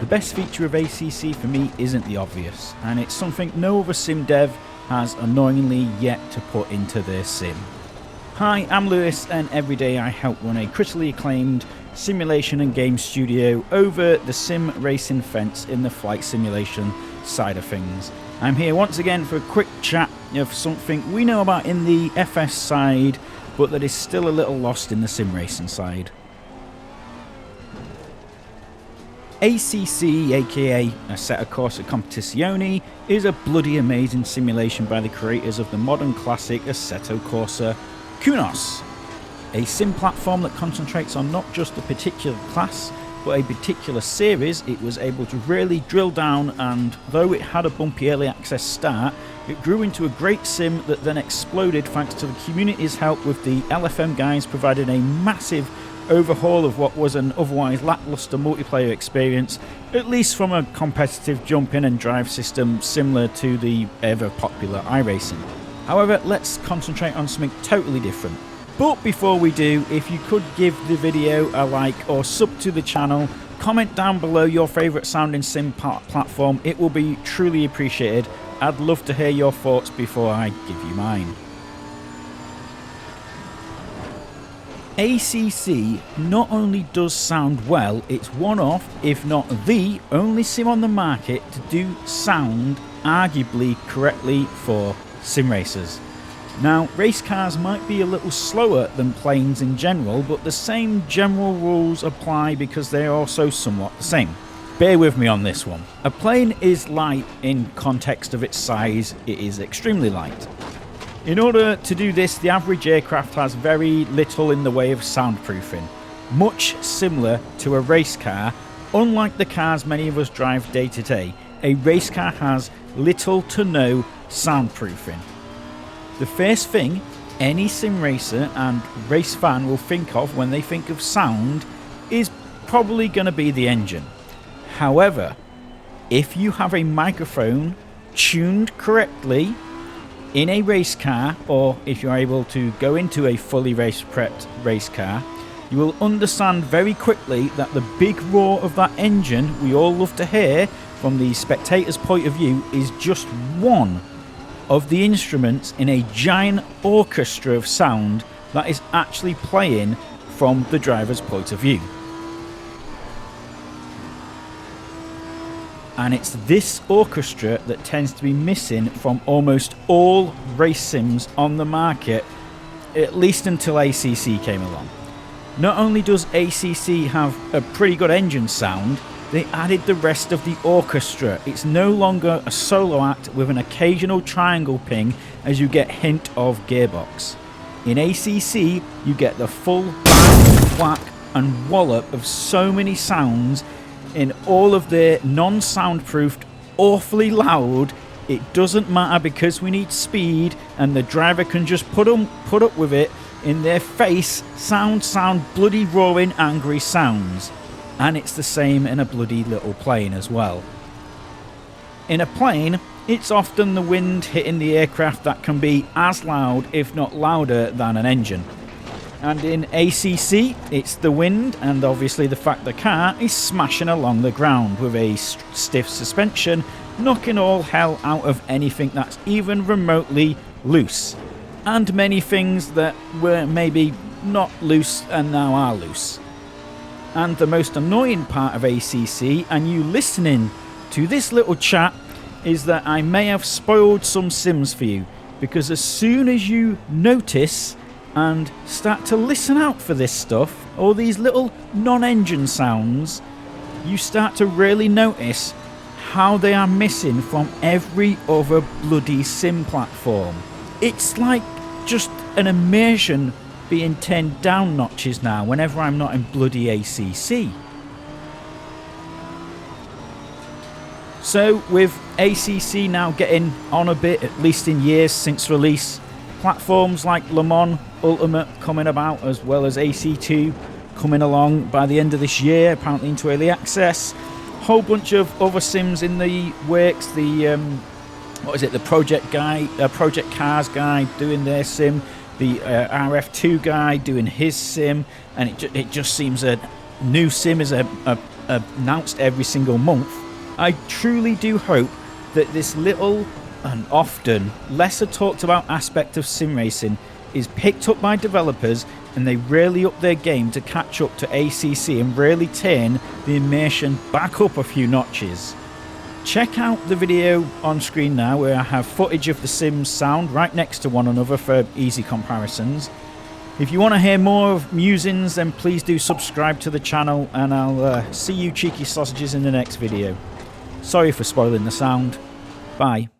The best feature of ACC for me isn't the obvious, and it's something no other sim dev has annoyingly yet to put into their sim. Hi, I'm Lewis, and every day I help run a critically acclaimed simulation and game studio over the sim racing fence in the flight simulation side of things. I'm here once again for a quick chat of something we know about in the FS side, but that is still a little lost in the sim racing side. ACC, aka Assetto Corsa Competizione, is a bloody amazing simulation by the creators of the modern classic Assetto Corsa Competizione, a sim platform that concentrates on not just a particular class, but a particular series. It was able to really drill down, and though it had a bumpy early access start, it grew into a great sim that then exploded thanks to the community's help, with the LFM guys providing a massive overhaul of what was an otherwise lackluster multiplayer experience, at least from a competitive jump in and drive system similar to the ever popular iRacing. However, let's concentrate on something totally different. But before we do, if you could give the video a like or sub to the channel, comment down below your favourite sounding sim platform, it will be truly appreciated. I'd love to hear your thoughts before I give you mine. ACC not only does sound well, it's one of, if not the only sim on the market to do sound arguably correctly for sim racers. Now, race cars might be a little slower than planes in general, but the same general rules apply because they are also somewhat the same. Bear with me on this one. A plane is light in context of its size. It is extremely light. In order to do this, the average aircraft has very little in the way of soundproofing, much similar to a race car. Unlike the cars many of us drive day to day, a race car has little to no soundproofing. The first thing any sim racer and race fan will think of when they think of sound is probably going to be the engine. However, if you have a microphone tuned correctly in a race car, or if you're able to go into a fully race prepped race car, you will understand very quickly that the big roar of that engine we all love to hear from the spectator's point of view is just one of the instruments in a giant orchestra of sound that is actually playing from the driver's point of view. And it's this orchestra that tends to be missing from almost all race sims on the market, at least until ACC came along. Not only does ACC have a pretty good engine sound, they added the rest of the orchestra. It's no longer a solo act with an occasional triangle ping as you get hint of gearbox. In ACC, you get the full bang, whack and wallop of so many sounds in all of their non-soundproofed, awfully loud. It doesn't matter because we need speed, and the driver can just put up with it. In their face, sound bloody roaring angry sounds. And it's the same in a bloody little plane as well. In a plane, it's often the wind hitting the aircraft that can be as loud, if not louder, than an engine. And in ACC, it's the wind and obviously the fact the car is smashing along the ground with a stiff suspension, knocking all hell out of anything that's even remotely loose. And many things that were maybe not loose and now are loose. And the most annoying part of ACC, and you listening to this little chat, is that I may have spoiled some sims for you, because as soon as you notice and start to listen out for this stuff, all these little non-engine sounds, you start to really notice how they are missing from every other bloody sim platform. It's like just an immersion being turned down notches now whenever I'm not in bloody ACC. So with ACC now getting on a bit, at least in years since release, platforms like Le Mans Ultimate coming about, as well as AC2 coming along by the end of this year, apparently into early access. Whole bunch of other sims in the works. The the Project Cars guy doing their sim, the RF2 guy doing his sim, and it just seems a new sim is a announced every single month, I truly do hope that this little and often lesser talked about aspect of sim racing is picked up by developers and they really up their game to catch up to ACC and really turn the immersion back up a few notches. Check out the video on screen now where I have footage of the Sims sound right next to one another for easy comparisons. If you want to hear more of musings, then please do subscribe to the channel, and I'll see you cheeky sausages in the next video. Sorry for spoiling the sound. Bye.